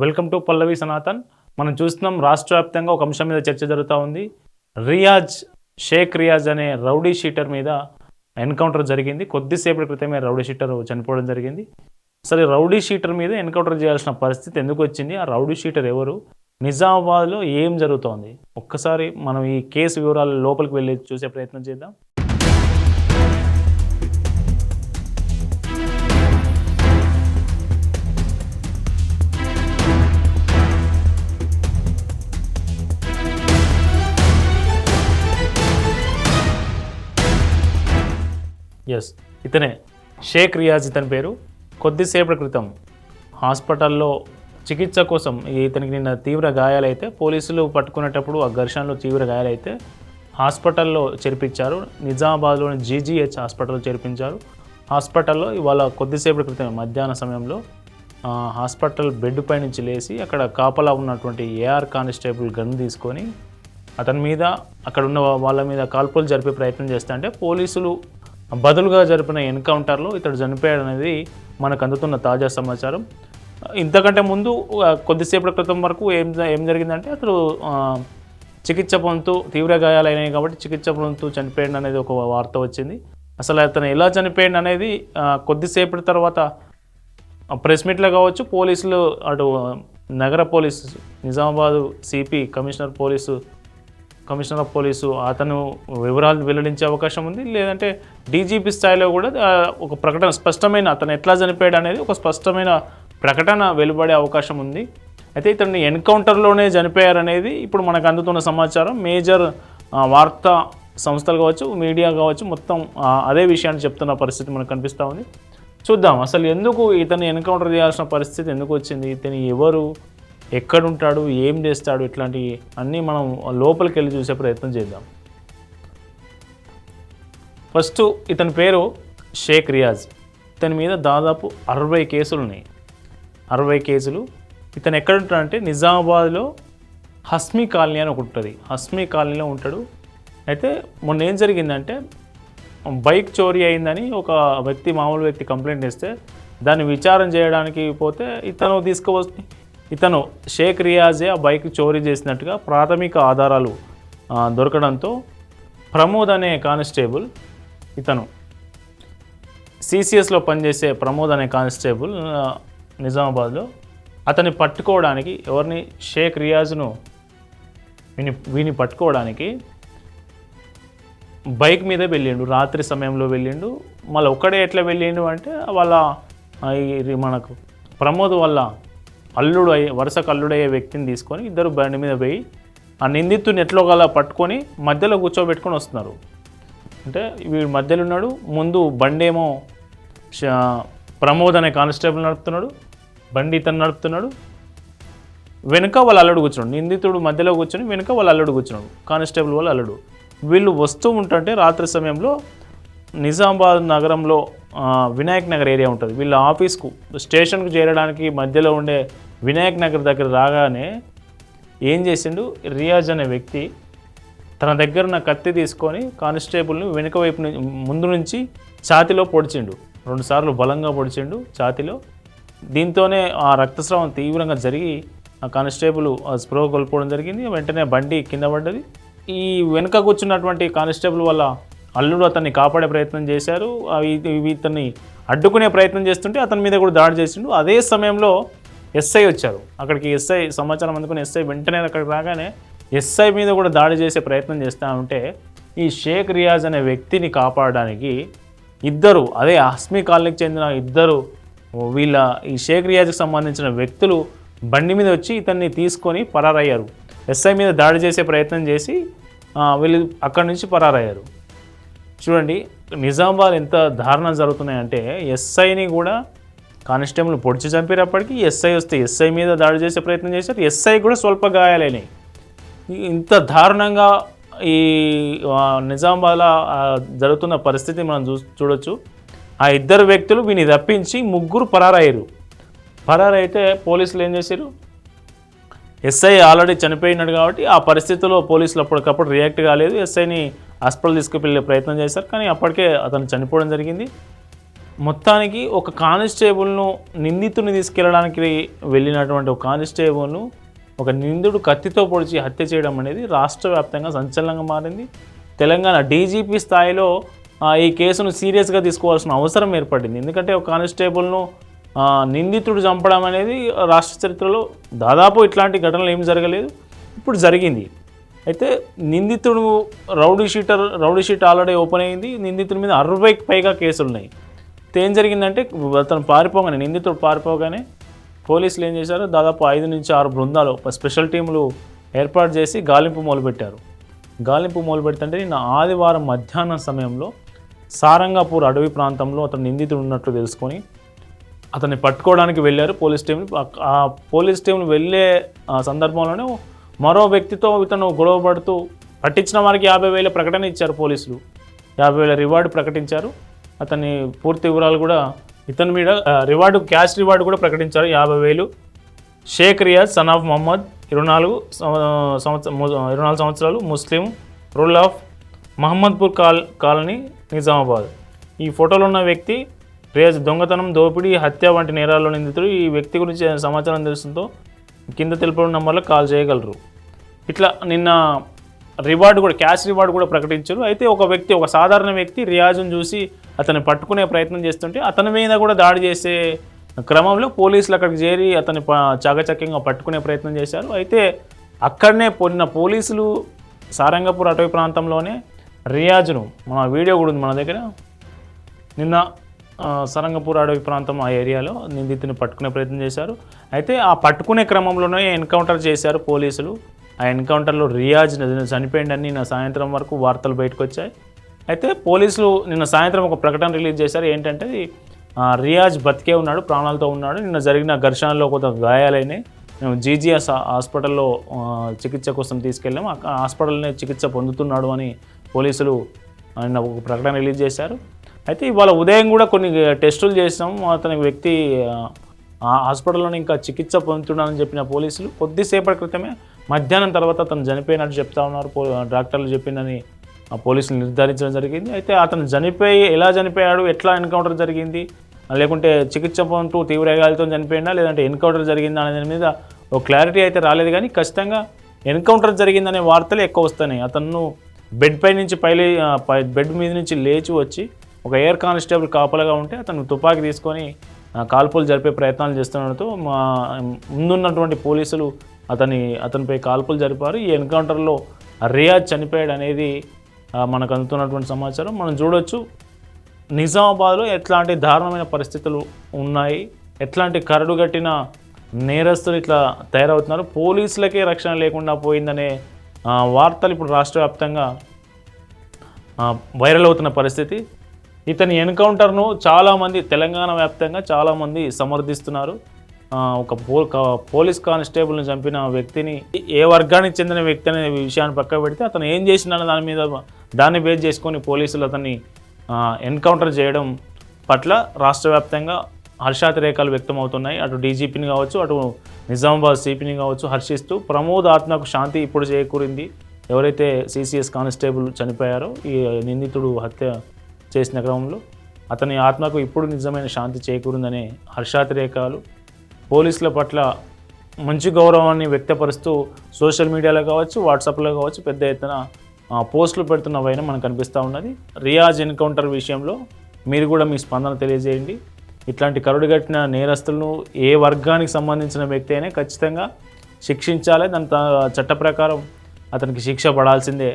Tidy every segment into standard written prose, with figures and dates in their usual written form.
Welcome to పల్లవి సనాతన్. మనం చూస్తున్నాం రాష్ట్ర వ్యాప్తంగా ఒక అంశం మీద చర్చ జరుగుతూ ఉంది. షేక్ రియాజ్ అనే రౌడీ షీటర్ మీద ఎన్కౌంటర్ జరిగింది. కొద్దిసేపటి క్రితమే రౌడీ షీటర్ చనిపోవడం జరిగింది. అసలు రౌడీ షీటర్ మీద ఎన్కౌంటర్ చేయాల్సిన పరిస్థితి ఎందుకు వచ్చింది? ఆ రౌడీ షీటర్ ఎవరు? నిజామాబాద్లో ఏం జరుగుతోంది? ఒక్కసారి మనం ఈ కేసు వివరాలు లోపలికి వెళ్ళి చూసే ప్రయత్నం చేద్దాం. ఎస్, ఇతనే షేక్ రియాజ్. ఇతని పేరు. కొద్దిసేపటి క్రితం హాస్పిటల్లో చికిత్స కోసం ఇతనికి నిన్న తీవ్ర గాయాలైతే పోలీసులు పట్టుకునేటప్పుడు ఆ ఘర్షణలో తీవ్ర గాయాలైతే హాస్పిటల్లో చేర్పించారు. నిజామాబాద్లోని జీజీహెచ్ హాస్పిటల్లో చేర్పించారు. హాస్పిటల్లో ఇవాళ కొద్దిసేపటి క్రితం మధ్యాహ్న సమయంలో హాస్పిటల్ బెడ్ పై నుంచి లేచి అక్కడ కాపలా ఉన్నటువంటి ఏఆర్ కానిస్టేబుల్ గన్ తీసుకొని అతని మీద అక్కడ ఉన్న వాళ్ళ మీద కాల్పులు జరిపే ప్రయత్నం చేస్తా అంటే పోలీసులు బదులుగా జరిపిన ఎన్కౌంటర్లో ఇతడు చనిపోయాడు అనేది మనకు అందుతున్న తాజా సమాచారం. ఇంతకంటే ముందు కొద్దిసేపటి క్రితం వరకు ఏం జరిగిందంటే అతడు చికిత్స పొందుతూ తీవ్ర గాయాలైనాయి కాబట్టి చికిత్స పొందుతూ చనిపోయాడు అనేది ఒక వార్త వచ్చింది. అసలు అతను ఎలా చనిపోయాడు అనేది కొద్దిసేపటి తర్వాత ప్రెస్ మీట్లో కావచ్చు, పోలీసులు అటు నగర police Nizamabad CP commissioner of police అతను వివరాలు వెల్లడించే అవకాశం ఉంది. లేదంటే డీజీపీ స్థాయిలో కూడా ఒక ప్రకటన స్పష్టమైన అతను ఎట్లా చనిపోయాడు అనేది ఒక స్పష్టమైన ప్రకటన వెలువడే అవకాశం ఉంది. అయితే ఇతన్ని ఎన్కౌంటర్లోనే చనిపోయారనేది ఇప్పుడు మనకు అందుతున్న సమాచారం. మేజర్ వార్తా సంస్థలు కావచ్చు, మీడియా కావచ్చు, మొత్తం అదే విషయాన్ని చెప్తున్న పరిస్థితి మనకు కనిపిస్తూ ఉంది. చూద్దాం అసలు ఎందుకు ఇతన్ని ఎన్కౌంటర్ చేయాల్సిన పరిస్థితి ఎందుకు వచ్చింది, ఇతను ఎవరు, ఎక్కడుంటాడు, ఏం చేస్తాడు, ఇట్లాంటి అన్నీ మనం లోపలికి వెళ్ళి చూసే ప్రయత్నం చేద్దాం. ఫస్ట్ ఇతని పేరు షేక్ రియాజ్. ఇతని మీద దాదాపు 60 కేసులు ఉన్నాయి. 60 కేసులు. ఇతను ఎక్కడుంటాడంటే నిజామాబాద్లో హస్మీ కాలనీ అని ఒకటి ఉంటుంది. హస్మీ కాలనీలో ఉంటాడు. అయితే మొన్న ఏం జరిగిందంటే బైక్ చోరీ అయిందని ఒక మామూలు వ్యక్తి కంప్లైంట్ ఇస్తే దాన్ని విచారణ చేయడానికి పోతే ఇతను షేక్ రియాజే ఆ బైక్ చోరీ చేసినట్టుగా ప్రాథమిక ఆధారాలు దొరకడంతో ప్రమోద్ అనే కానిస్టేబుల్, ఇతను సిసిఎస్లో పనిచేసే ప్రమోద్ అనే కానిస్టేబుల్ నిజామాబాద్లో అతన్ని పట్టుకోవడానికి షేక్ రియాజ్ను వీని పట్టుకోవడానికి బైక్ మీదే వెళ్ళిండు. రాత్రి సమయంలో వెళ్ళిండు. మళ్ళీ ఒక్కడే ఎట్లా వెళ్ళిండు అంటే మనకు ప్రమోద్ వల్ల వరుసకు అల్లుడయ్యే వ్యక్తిని తీసుకొని ఇద్దరు బండి మీద పోయి ఆ నిందితుని ఎట్లో గల పట్టుకొని మధ్యలో కూర్చోబెట్టుకొని వస్తున్నారు. అంటే వీడు మధ్యలో ఉన్నాడు. ముందు బండి ఏమో ప్రమోద్ అనే కానిస్టేబుల్ నడుపుతున్నాడు, బండి ఇతను నడుపుతున్నాడు. వెనుక వాళ్ళ అల్లుడు కూర్చున్నాడు. నిందితుడు మధ్యలో కూర్చొని వెనుక వాళ్ళ అల్లుడు కూర్చున్నాడు, కానిస్టేబుల్ వాళ్ళ అల్లుడు. వీళ్ళు వస్తూ ఉంటుంటే రాత్రి సమయంలో నిజామాబాద్ నగరంలో వినాయక్ నగర్ ఏరియా ఉంటుంది. వీళ్ళ ఆఫీస్కు స్టేషన్కు చేరడానికి మధ్యలో ఉండే వినాయక్ నగర్ దగ్గర రాగానే ఏం చేసిండు, రియాజ్ అనే వ్యక్తి తన దగ్గర ఉన్న కత్తి తీసుకొని కానిస్టేబుల్ని వెనుక వైపు ముందు నుంచి ఛాతిలో పొడిచిండు. 2 సార్లు బలంగా పొడిచిండు ఛాతిలో. దీంతోనే ఆ రక్తస్రావం తీవ్రంగా జరిగి ఆ కానిస్టేబుల్ స్పృహ కోల్పోవడం జరిగింది. వెంటనే బండి కింద పడ్డది. ఈ వెనుక కూర్చున్నటువంటి కానిస్టేబుల్ వల్ల అల్లుడు అతన్ని కాపాడే ప్రయత్నం చేశారు. ఇతన్ని అడ్డుకునే ప్రయత్నం చేస్తుంటే అతని మీద కూడా దాడి చేసిండు. అదే సమయంలో ఎస్ఐ వచ్చారు. అక్కడికి ఎస్ఐ సమాచారం అందుకుని ఎస్ఐ వెంటనే అక్కడికి రాగానే ఎస్ఐ మీద కూడా దాడి చేసే ప్రయత్నం చేస్తూ ఉంటే ఈ షేక్ రియాజ్ అనే వ్యక్తిని కాపాడడానికి అదే హస్మీ కాలనీకి చెందిన ఈ షేక్ రియాజ్కి సంబంధించిన వ్యక్తులు బండి మీద వచ్చి ఇతన్ని తీసుకొని పరారయ్యారు. ఎస్ఐ మీద దాడి చేసే ప్రయత్నం చేసి వీళ్ళు అక్కడి నుంచి పరారయ్యారు. చూడండి నిజామాబాద్ ఎంత దారుణం జరుగుతున్నాయంటే ఎస్ఐని కూడా కానిస్టేబుల్ పొడిచి చంపేటప్పటికీ ఎస్ఐ వస్తే ఎస్ఐ మీద దాడి చేసే ప్రయత్నం చేశారు. ఎస్ఐ కూడా స్వల్ప గాయాలైనాయి. ఇంత దారుణంగా ఈ నిజామాబాద్లో జరుగుతున్న పరిస్థితి మనం చూడొచ్చు. ఆ ఇద్దరు వ్యక్తులు వీని తప్పించి 3 పరారైతే పోలీసులు ఏం చేశారు, ఎస్ఐ ఆల్రెడీ చనిపోయినాడు కాబట్టి ఆ పరిస్థితుల్లో పోలీసులు అప్పటికప్పుడు రియాక్ట్ కాలేదు. ఎస్ఐని హాస్పిటల్ తీసుకువెళ్ళే ప్రయత్నం చేశారు, కానీ అప్పటికే అతను చనిపోవడం జరిగింది. మొత్తానికి ఒక కానిస్టేబుల్ను నిందితుని తీసుకెళ్ళడానికి వెళ్ళినటువంటి ఒక కానిస్టేబుల్ను ఒక నిందుడు కత్తితో పొడిచి హత్య చేయడం అనేది రాష్ట్ర వ్యాప్తంగా సంచలనంగా మారింది. తెలంగాణ డీజీపీ స్థాయిలో ఈ కేసును సీరియస్గా తీసుకోవాల్సిన అవసరం ఏర్పడింది. ఎందుకంటే ఒక కానిస్టేబుల్ను నిందితుడు చంపడం అనేది రాష్ట్ర చరిత్రలో దాదాపు ఇట్లాంటి ఘటనలు ఏమి జరగలేదు, ఇప్పుడు జరిగింది. అయితే నిందితుడు రౌడీ షీట్ ఆల్రెడీ ఓపెన్ అయింది. నిందితుడి మీద 60కి పైగా కేసులు ఉన్నాయి. ఏం జరిగిందంటే అతను నిందితుడు పారిపోగానే పోలీసులు ఏం చేశారు, దాదాపు 5 నుంచి 6 బృందాలు స్పెషల్ టీములు ఏర్పాటు చేసి గాలింపు మొదలుపెట్టారు. గాలింపు మొదలుపెడుతుంటే నిన్న ఆదివారం మధ్యాహ్నం సమయంలో సారంగపూర్ అడవి ప్రాంతంలో అతను నిందితుడు ఉన్నట్లు తెలుసుకొని అతన్ని పట్టుకోవడానికి వెళ్ళారు పోలీస్ టీంలు. ఆ పోలీస్ టీంలు వెళ్ళే సందర్భంలోనే మరో వ్యక్తితో ఇతను గొడవపడుతూ పట్టించిన వారికి 50,000 ప్రకటన ఇచ్చారు పోలీసులు. 50,000 రివార్డు ప్రకటించారు. అతని పూర్తి వివరాలు కూడా ఇతని మీద క్యాష్ రివార్డు కూడా ప్రకటించారు 50,000. షేక్ రియాజ్ సన్ ఆఫ్ మహమ్మద్ 24 సంవత్సరాలు, Muslim, rule of Mohammadpur colony, Nizamabad. ఈ ఫోటోలో ఉన్న వ్యక్తి రియాజ్ దొంగతనం, దోపిడీ, హత్య వంటి నేరాల్లో నిందితుడు. ఈ వ్యక్తి గురించి సమాచారం తెలుస్తుందో కింద తెలుపడం నంబర్లకు కాల్ చేయగలరు. ఇట్లా నిన్న క్యాష్ రివార్డు కూడా ప్రకటించారు. అయితే ఒక సాధారణ వ్యక్తి రియాజ్ను చూసి అతన్ని పట్టుకునే ప్రయత్నం చేస్తుంటే అతని మీద కూడా దాడి చేసే క్రమంలో పోలీసులు అక్కడికి చేరి అతన్ని చాకచక్యంగా పట్టుకునే ప్రయత్నం చేశారు. అయితే అక్కడనే పోలీసులు సారంగపూర్ అటవీ ప్రాంతంలోనే రియాజ్ను, మన వీడియో కూడా ఉంది మన దగ్గర, నిన్న సారంగపూర్ అడవి ప్రాంతం ఆ ఏరియాలో నిందితుని పట్టుకునే ప్రయత్నం చేశారు. అయితే ఆ పట్టుకునే క్రమంలోనే ఎన్కౌంటర్ చేశారు పోలీసులు. ఆ ఎన్కౌంటర్లో రియాజ్ చనిపోయిందని నిన్న సాయంత్రం వరకు వార్తలు బయటకు వచ్చాయి. అయితే పోలీసులు నిన్న సాయంత్రం ఒక ప్రకటన రిలీజ్ చేశారు. ఏంటంటే రియాజ్ బతికే ఉన్నాడు, ప్రాణాలతో ఉన్నాడు. నిన్న జరిగిన ఘర్షణలో కొంత గాయాలైనాయి. మేము జీజీఎస్ హాస్పిటల్లో చికిత్స కోసం తీసుకెళ్ళాం. ఆ హాస్పిటల్నే చికిత్స పొందుతున్నాడు అని పోలీసులు నిన్న ఒక ప్రకటన రిలీజ్ చేశారు. అయితే ఇవాళ ఉదయం కూడా కొన్ని టెస్టులు చేసాం. అతని వ్యక్తి హాస్పిటల్లోనే ఇంకా చికిత్స పొందుతున్నాడని చెప్పిన పోలీసులు కొద్దిసేపటి క్రితమే మధ్యాహ్నం తర్వాత అతను చనిపోయినట్టు చెప్తా ఉన్నారు. డాక్టర్లు చెప్పిందని పోలీసులు నిర్ధారించడం జరిగింది. అయితే అతను ఎలా చనిపోయాడు, ఎట్లా ఎన్కౌంటర్ జరిగింది, లేకుంటే చికిత్స పొందుతూ తీవ్ర గాయాలతో చనిపోయిందా, లేదంటే ఎన్కౌంటర్ జరిగిందా అనే దాని మీద ఒక క్లారిటీ అయితే రాలేదు. కానీ ఖచ్చితంగా ఎన్కౌంటర్ జరిగిందనే వార్తలు ఎక్కువ వస్తున్నాయి. అతను బెడ్ మీద నుంచి లేచి వచ్చి ఒక ఎయిర్ కానిస్టేబుల్ కాపలాగా ఉంటే అతను తుపాకీ తీసుకొని కాల్పులు జరిపే ప్రయత్నాలు చేస్తుండటంతో ముందున్నటువంటి పోలీసులు అతనిపై కాల్పులు జరిపారు. ఈ ఎన్కౌంటర్లో రియాజ్ చనిపోయాడు అనేది మనకు అందుతున్నటువంటి సమాచారం. మనం చూడొచ్చు నిజామాబాద్లో ఎట్లాంటి దారుణమైన పరిస్థితులు ఉన్నాయి, ఎట్లాంటి కరడుగట్టిన నేరస్తులు ఇట్లా తయారవుతున్నారు, పోలీసులకే రక్షణ లేకుండా పోయిందనే వార్తలు ఇప్పుడు రాష్ట్ర వ్యాప్తంగా వైరల్ అవుతున్న పరిస్థితి. ఇతని ఎన్కౌంటర్ను చాలామంది తెలంగాణ వ్యాప్తంగా చాలామంది సమర్థిస్తున్నారు. ఒక పోలీస్ కానిస్టేబుల్ని చంపిన వ్యక్తిని ఏ వర్గానికి చెందిన వ్యక్తి అనే విషయాన్ని పక్క పెడితే అతను ఏం చేసినా దాన్ని బేస్ చేసుకొని పోలీసులు అతన్ని ఎన్కౌంటర్ చేయడం పట్ల రాష్ట్ర వ్యాప్తంగా హర్షాతిరేకాలు వ్యక్తమవుతున్నాయి. అటు డీజీపీని కావచ్చు, అటు నిజామాబాద్ సిపిని కావచ్చు హర్షిస్తూ ప్రమోద్ ఆత్మకు శాంతి ఇప్పుడు చేకూరింది. ఎవరైతే సిసిఎస్ కానిస్టేబుల్ చనిపోయారో ఈ నిందితుడు హత్య చేసిన క్రమంలో అతని ఆత్మకు ఇప్పుడు నిజమైన శాంతి చేకూరిందనే హర్షాతిరేకాలు, పోలీసుల పట్ల మంచి గౌరవాన్ని వ్యక్తపరుస్తూ సోషల్ మీడియాలో కావచ్చు, వాట్సాప్లో కావచ్చు పెద్ద ఎత్తున పోస్టులు పెడుతున్న వైన మనకు కనిపిస్తూ ఉన్నది. రియాజ్ ఎన్కౌంటర్ విషయంలో మీరు కూడా మీ స్పందన తెలియజేయండి. ఇట్లాంటి కరుడుగట్టిన నేరస్తులను ఏ వర్గానికి సంబంధించిన వ్యక్తి అయినా ఖచ్చితంగా శిక్షించాలి. దాని చట్ట ప్రకారం అతనికి శిక్ష పడాల్సిందే.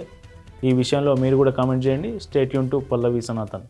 ఈ విషయంలో మీరు కూడా కామెంట్ చేయండి. Stay tune to Pallavi Sanatan.